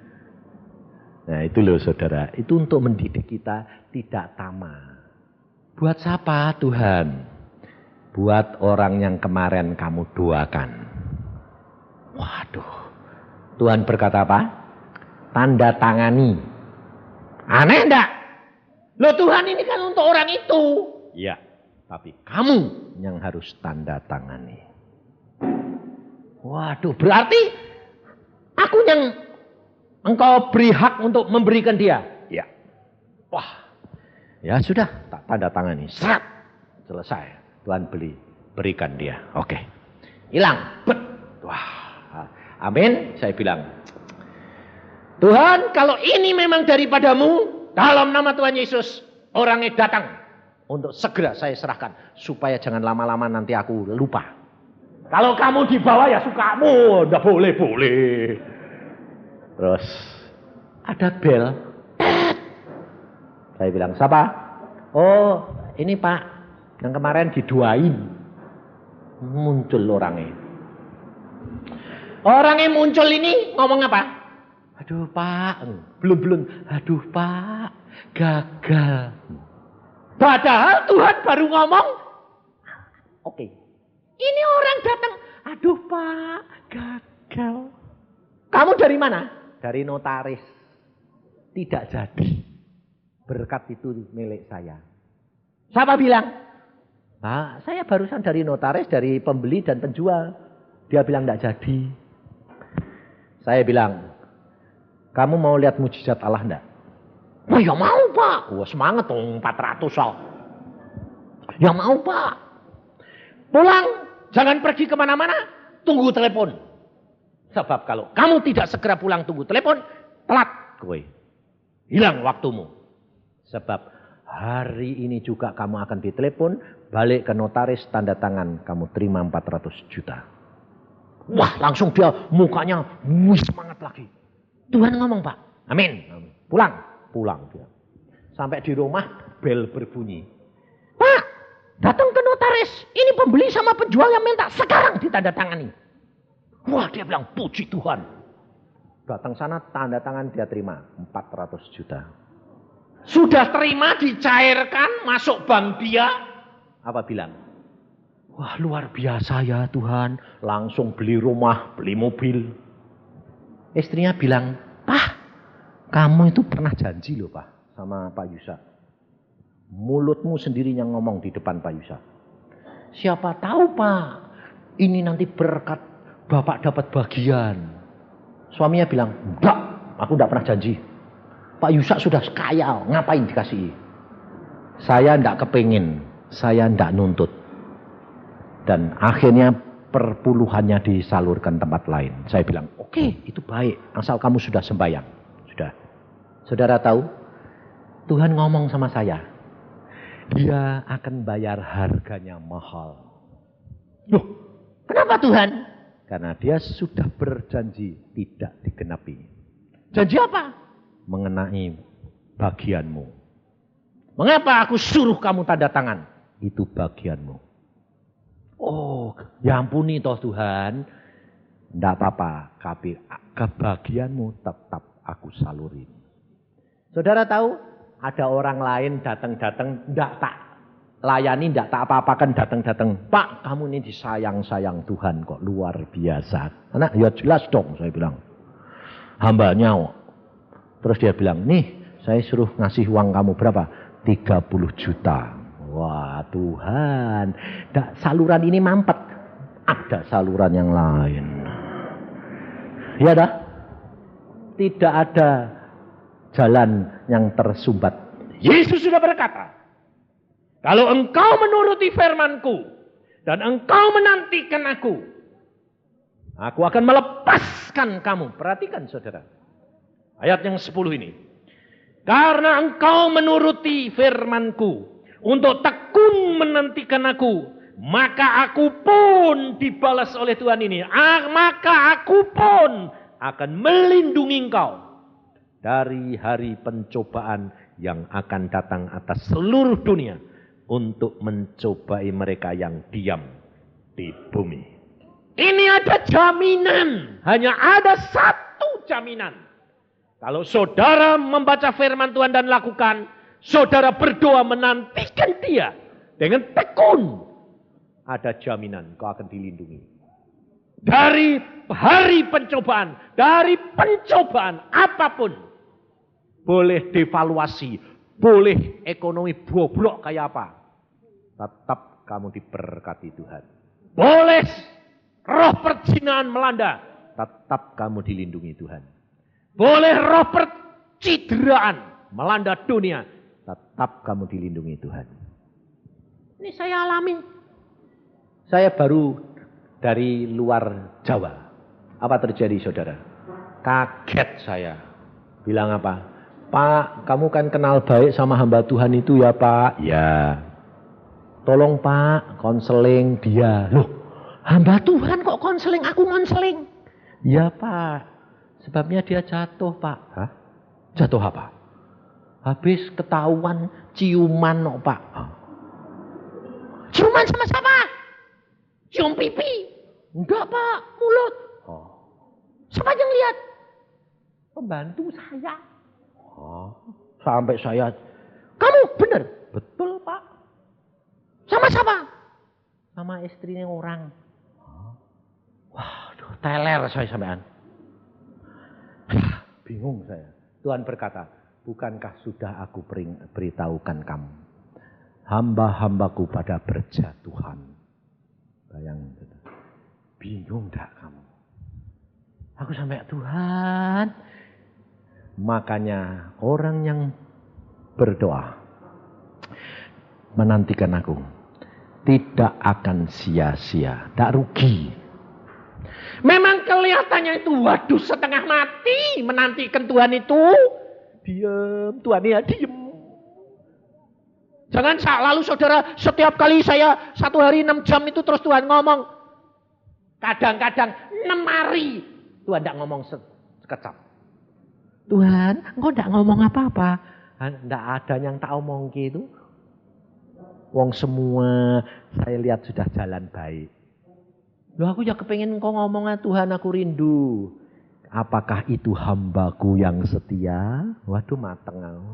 A: Nah itu loh saudara, itu untuk mendidik kita tidak tamak. Buat siapa Tuhan? Buat orang yang kemarin kamu doakan. Waduh, Tuhan berkata apa? Tanda tangani. Aneh enggak? Loh Tuhan ini kan untuk orang itu. Iya, tapi kamu yang harus tanda tangani. Waduh, berarti aku yang engkau beri hak untuk memberikan dia. Ya. Wah. Ya sudah, tak tanda tangani. Serat. Selesai. Tuhan berikan dia. Oke. Hilang. Bet. Wah. Amin. Saya bilang. Tuhan, kalau ini memang daripadamu, dalam nama Tuhan Yesus, orangnya datang. Untuk segera saya serahkan. Supaya jangan lama-lama nanti aku lupa. Kalau kamu dibawa ya sukamu. Nggak boleh. Terus ada bel. Saya bilang, siapa? Oh, ini Pak. Yang kemarin diduain. Muncul orangnya. Orangnya muncul ini ngomong apa? Aduh Pak. Belum. Aduh Pak. Gagal. Padahal Tuhan baru ngomong. Oke. Ini orang datang. Aduh Pak. Gagal. Kamu dari mana? Dari notaris. Tidak jadi. Berkat itu milik saya. Siapa bilang? Nah, saya barusan dari notaris, dari pembeli dan penjual. Dia bilang tidak jadi. Saya bilang, kamu mau lihat mujizat Allah enggak? Oh ya mau Pak. Wah semangat dong 400 soal. Ya mau Pak. Pulang, jangan pergi kemana-mana, tunggu telepon. Sebab kalau kamu tidak segera pulang tunggu telepon, telat kowe. Hilang waktumu. Sebab hari ini juga kamu akan ditelepon, balik ke notaris, tanda tangan, kamu terima 400 juta. Wah langsung dia mukanya semangat lagi. Tuhan ngomong Pak. Amin. Pulang dia. Sampai di rumah bel berbunyi. Pak, datang ke notaris. Ini pembeli sama penjual yang minta sekarang ditandatangani. Wah dia bilang puji Tuhan. Datang sana tanda tangan dia terima 400 juta. Sudah terima dicairkan masuk bank dia. Apa bilang? Wah luar biasa ya Tuhan. Langsung beli rumah, beli mobil. Istrinya bilang, Pak kamu itu pernah janji loh Pak sama Pak Yusa. Mulutmu sendiri yang ngomong di depan Pak Yusa. Siapa tahu Pak ini nanti berkat Bapak dapat bagian. Suaminya bilang, enggak, aku enggak pernah janji. Pak Yusak sudah kaya, ngapain dikasih? Saya enggak kepingin, saya enggak nuntut. Dan akhirnya perpuluhannya disalurkan tempat lain. Saya bilang, oke, itu baik, asal kamu sudah sembahyang. Sudah. Saudara tahu, Tuhan ngomong sama saya, dia akan bayar harganya mahal. Loh, kenapa Tuhan? Karena dia sudah berjanji tidak digenapi. Janji apa? Mengenai bagianmu. Mengapa aku suruh kamu tanda tangan? Itu bagianmu. Oh, ya ampuni toh Tuhan. Tidak apa-apa, kebagianmu tetap aku salurin. Saudara tahu, ada orang lain datang-datang, tidak tak layani, tidak tak apa-apakan datang-datang. Pak, kamu ini disayang-sayang Tuhan kok, luar biasa. Anak, ya jelas dong, saya bilang. Hambanya. Terus dia bilang, nih, saya suruh ngasih uang kamu berapa? 30 juta. Wah Tuhan, saluran ini mampet. Ada saluran yang lain. Ya dah. Tidak ada jalan yang tersumbat. Yesus sudah berkata, kalau engkau menuruti firman-Ku dan engkau menantikan aku akan melepaskan kamu. Perhatikan saudara. Ayat yang 10 ini. Karena engkau menuruti firman-Ku untuk tekun menantikan aku, maka aku pun dibalas oleh Tuhan ini. Maka aku pun akan melindungi engkau dari hari pencobaan yang akan datang atas seluruh dunia untuk mencobai mereka yang diam di bumi. Ini ada jaminan, hanya ada satu jaminan. Kalau saudara membaca firman Tuhan dan lakukan, saudara berdoa menantikan dia dengan tekun, ada jaminan kau akan dilindungi. Dari hari pencobaan, dari pencobaan apapun. Boleh devaluasi, boleh ekonomi bobrok kayak apa. Tetap kamu diberkati Tuhan. Boleh roh perzinahan melanda, tetap kamu dilindungi Tuhan. Boleh roh percideraan melanda dunia, tetap kamu dilindungi Tuhan. Ini saya alami. Saya baru dari luar Jawa. Apa terjadi saudara? Kaget saya. Bilang apa? Pak, kamu kan kenal baik sama hamba Tuhan itu ya Pak? Ya. Tolong Pak, konseling dia. Loh, hamba Tuhan kok konseling? Aku konseling. Ya Pak, sebabnya dia jatuh Pak. Hah? Jatuh apa? Habis ketahuan ciuman kok Pak. Ciuman sama siapa? Cium pipi. Enggak Pak, mulut. Oh. Siapa yang lihat? Pembantu saya. Oh. Sampai saya, kamu benar? Betul Pak. Sama siapa? Sama istrinya orang. Oh. Waduh, teler saya sampean. Bingung saya. Tuhan berkata, bukankah sudah aku beritahukan kamu? Hamba-hambaku pada berjatuhan. Bayangin. Bingung tak kamu? Aku sampai Tuhan. Makanya orang yang berdoa menantikan aku tidak akan sia-sia, tak rugi. Memang kelihatannya itu waduh setengah mati menantikan Tuhan itu. Diam, Tuhan ya diam. Jangan lalu saudara setiap kali saya 1 hari 6 jam itu terus Tuhan ngomong. Kadang-kadang 6 hari Tuhan tidak ngomong sekejap. Tuhan, engkau tidak ngomong apa-apa. Tidak ada yang tak omong gitu. Wong semua saya lihat sudah jalan baik. Loh aku ya kepengen engkau ngomong Tuhan aku rindu. Apakah itu hambaku yang setia? Waduh mateng aku.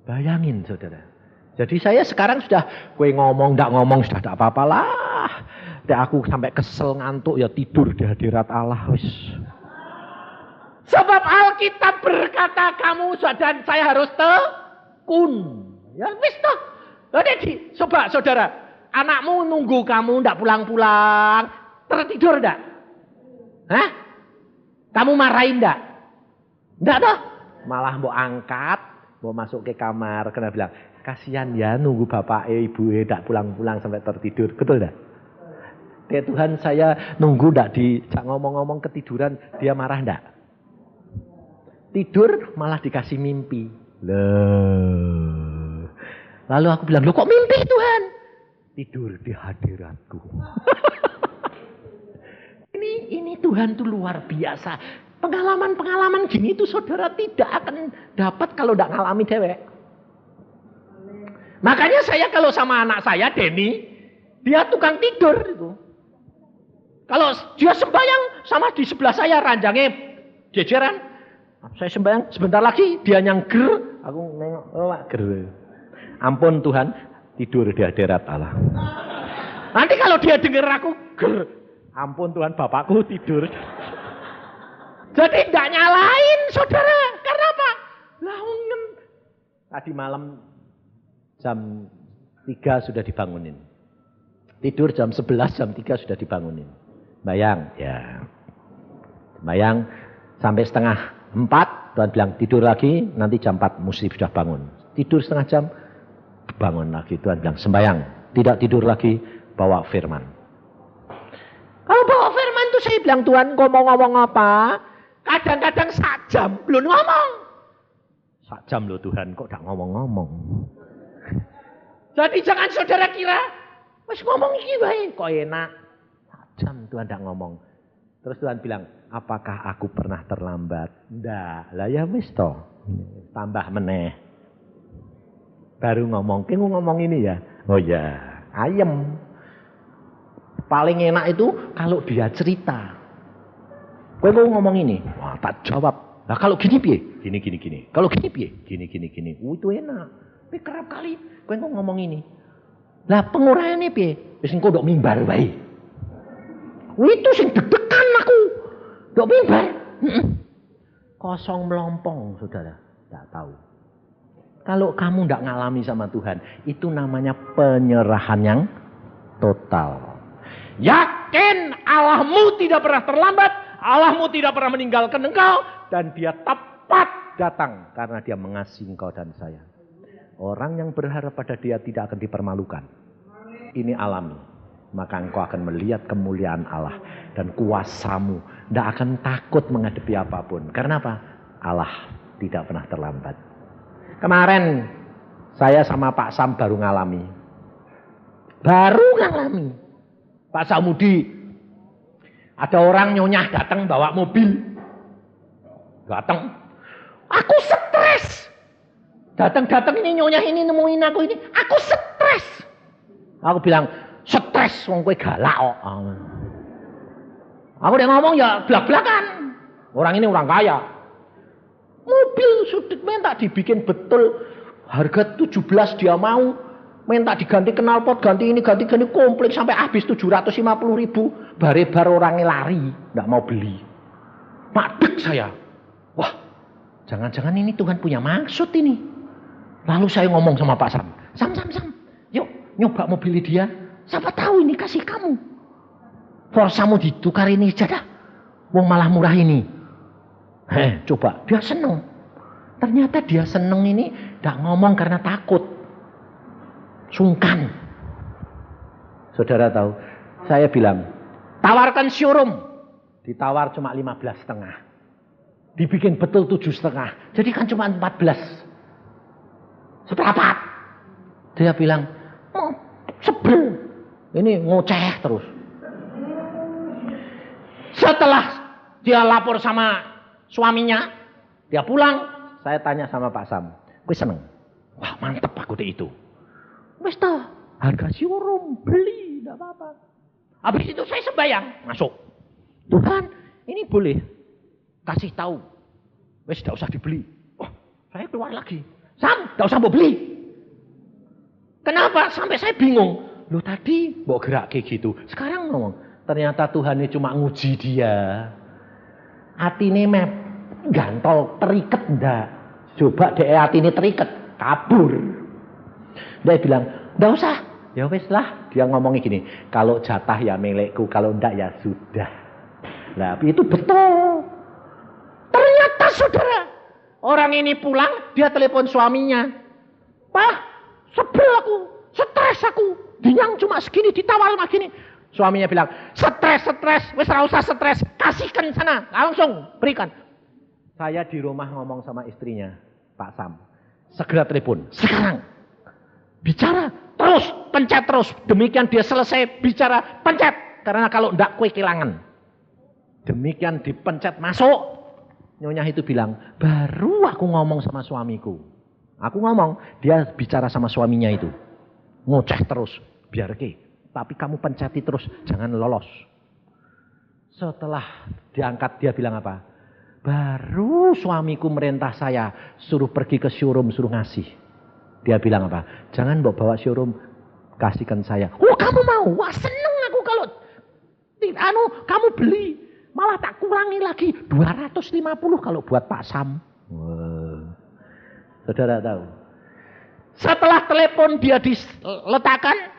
A: Bayangin saudara. Jadi saya sekarang sudah kue ngomong, tidak ngomong sudah tidak apa-apa lah. Aku sampai kesel ngantuk ya tidur di hadirat Allah. Wis. Sebab Alkitab berkata kamu dan saya harus tekun. Ya wis toh. Jadi coba saudara, anakmu nunggu kamu tidak pulang-pulang, tertidur tidak? Hah? Kamu marahin tidak? Tidak toh? Malah mau angkat, mau masuk ke kamar, kena bilang, kasihan ya nunggu bapak ibu tidak pulang-pulang sampai tertidur. Betul tidak? Ya Tuhan saya nunggu tidak dijak ngomong-ngomong ketiduran, dia marah tidak? Tidur malah dikasih mimpi. Loh. Lalu aku bilang, loh kok mimpi Tuhan? Tidur di hadiratku. ini Tuhan tuh luar biasa. Pengalaman-pengalaman gini tuh saudara tidak akan dapat kalau tidak ngalami dewek. Makanya saya kalau sama anak saya, Denny, dia tukang tidur itu. Kalau dia sembahyang sama di sebelah saya ranjangnya jejeran. Saya sembahyang sebentar lagi dia nyangger, aku nengok, oh ger. Ampun Tuhan, tidur di hadirat Allah. Nanti kalau dia dengar aku ger, ampun Tuhan bapakku tidur. Jadi tidak nyalain saudara, karena apa? Tadi malam jam 3 sudah dibangunin. Tidur jam 11, jam 3 sudah dibangunin. Bayang, ya. Bayang sampai setengah 4, Tuhan bilang tidur lagi, nanti jam 4 mesti sudah bangun. Tidur setengah jam, bangun lagi. Tuhan bilang sembayang, tidak tidur lagi, bawa firman. Kalau bawa firman itu saya bilang, Tuhan ngomong-ngomong apa? Kadang-kadang 1 jam belum ngomong. 1 jam loh Tuhan, kok gak ngomong-ngomong. Jadi jangan saudara kira, mas ngomong ini baik, kok enak. 1 jam Tuhan gak ngomong. Terus Tuhan bilang, apakah aku pernah terlambat? Ndak, lah ya wis toh. Tambah meneh. Baru ngomong, kamu ngomong ini ya? Oh ya, ayem. Paling enak itu kalau dia cerita. Kowe ngomong ini, wah tak jawab. Lah kalau gini piye? Gini. Kalau gini piye? Gini. Itu enak. Tapi kerap kali kowe ngomong ini. Lah penguraiane piye? Wis engko ndok mimbar wae. Itu sing deg-degan aku. Ndok mimbar. Kosong melompong, Saudara. Enggak tahu. Kalau kamu enggak ngalami sama Tuhan, itu namanya penyerahan yang total. Yakin Allahmu tidak pernah terlambat, Allahmu tidak pernah meninggalkan engkau, dan dia tepat datang karena dia mengasihi engkau dan saya. Orang yang berharap pada dia tidak akan dipermalukan. Ini alami. Maka engkau akan melihat kemuliaan Allah dan kuasamu. Tidak akan takut menghadapi apapun. Karena apa? Allah tidak pernah terlambat. Kemarin saya sama Pak Sam baru ngalami. Pak Samudi, ada orang nyonyah datang bawa mobil. Datang. Aku stres. Datang ini nyonya ini nemuin aku ini. Aku stres. Aku bilang, stres wong kowe galak kok. Aku udah ngomong ya blak-blakan. Orang ini orang kaya. Mobil sudah minta dibikin betul. Harga 17 dia mau. Minta diganti knalpot, ganti ini, ganti komplit sampai habis 750.000. Bare-bar orangnya lari, enggak mau beli. Madeg saya. Wah, jangan-jangan ini Tuhan punya maksud ini. Lalu saya ngomong sama Pak Sam. Sam. Yuk, nyoba mobil dia. Siapa tahu ini kasih kamu. Forsamu ditukar ini saja. Wong malah murah ini. Coba. Dia seneng. Ternyata dia seneng ini enggak ngomong karena takut. Sungkan. Saudara tahu, saya bilang, tawarkan showroom. Ditawar cuma 15,5. Dibikin betul 7,5. Jadi kan cuma 14. Seperempat. Dia bilang, oh, sebel. Ini ngoceh terus. Setelah dia lapor sama suaminya, dia pulang. Saya tanya sama Pak Sam, gue seneng. Wah mantep aku deh itu. Wes toh, harga showroom, beli, enggak apa-apa. Habis itu saya sembahyang, masuk. Tuhan, ini boleh kasih tahu. Wes enggak usah dibeli. Wah, saya keluar lagi. Sam, enggak usah mau beli. Kenapa? Sampai saya bingung. Loh tadi mau gerak kayak gitu. Sekarang ngomong, ternyata Tuhan ini cuma nguji dia. Atine mep gantol teriket ndak. Coba deh atine teriket, kabur. Dia bilang, enggak usah. Ya wis lah, dia ngomongnya gini, kalau jatah ya milikku, kalau enggak ya sudah. Nah, itu betul. Ternyata saudara, orang ini pulang, dia telepon suaminya. Pak, sebel aku, stres aku. Dinyang cuma segini, ditawar sama gini. Suaminya bilang, stres, wis ora usah stres, kasihkan sana, langsung berikan. Saya di rumah ngomong sama istrinya, Pak Sam, segera telepon, sekarang. Bicara, terus, pencet terus. Demikian dia selesai bicara, pencet. Karena kalau enggak kue kehilangan. Demikian dipencet, masuk. Nyonya itu bilang, baru aku ngomong sama suamiku. Aku ngomong, dia bicara sama suaminya itu. Ngoceh terus, biar ke. Tapi kamu penceti terus, jangan lolos. Setelah diangkat, dia bilang apa? Baru suamiku merintah saya, suruh pergi ke showroom, suruh ngasih. Dia bilang apa? Jangan bawa showroom, kasihkan saya. Oh kamu mau? Wah seneng aku kalau kamu beli. Malah tak kurangi lagi 250 kalau buat Pak Sam. Wow. Saudara tahu, Setelah telepon dia diletakkan,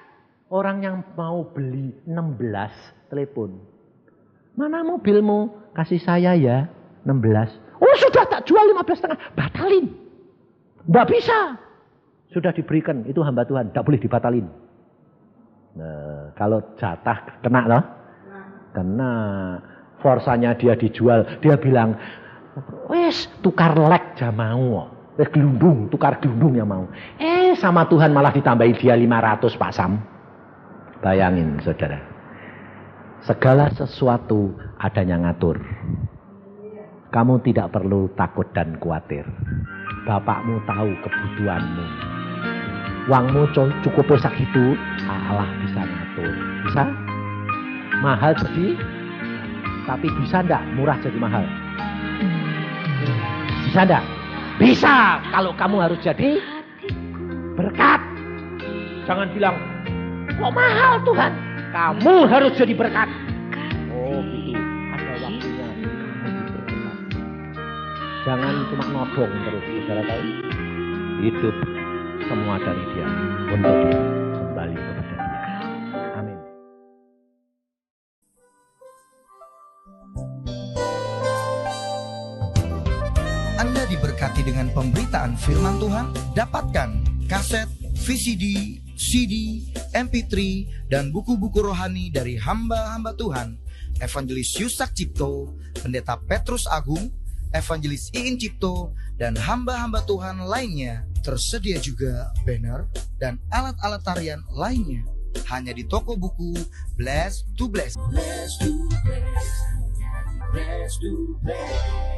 A: orang yang mau beli 16 telepon. Mana mobilmu? Kasih saya ya 16. Oh sudah tak jual 15,5. Batalin. Tidak bisa. Sudah diberikan. Itu hamba Tuhan. Tidak boleh dibatalin. Nah, kalau jatah kena loh. Kena. Forsanya dia dijual. Dia bilang, wes tukar lek aja mau. Gelundung. Tukar gelundung yang mau. Sama Tuhan malah ditambahin dia 500 Pak Sam. Bayangin saudara. Segala sesuatu adanya ngatur. Kamu tidak perlu takut dan khawatir. Bapakmu tahu kebutuhanmu. Uangmu cukup segitu, Allah bisa ngatur. Bisa? Mahal jadi, tapi bisa enggak murah jadi mahal? Bisa enggak? Bisa, kalau kamu harus jadi berkat. Jangan bilang, kok mahal Tuhan? Kamu harus jadi berkat. Oh gitu, ada waktunya kamu berkat. Jangan cuma nodong terus, saudara tahu. Hidup semua dari dia, untuk dia, kembali kepada dia. Amin.
B: Anda diberkati dengan pemberitaan firman Tuhan. Dapatkan kaset, VCD, CD, MP3, dan buku-buku rohani dari hamba-hamba Tuhan, Evangelis Yusak Cipto, Pendeta Petrus Agung, Evangelis Iin Cipto, dan hamba-hamba Tuhan lainnya. Tersedia juga banner dan alat-alat tarian lainnya. Hanya di toko buku Bless to Bless. Bless to Bless. Bless to Bless.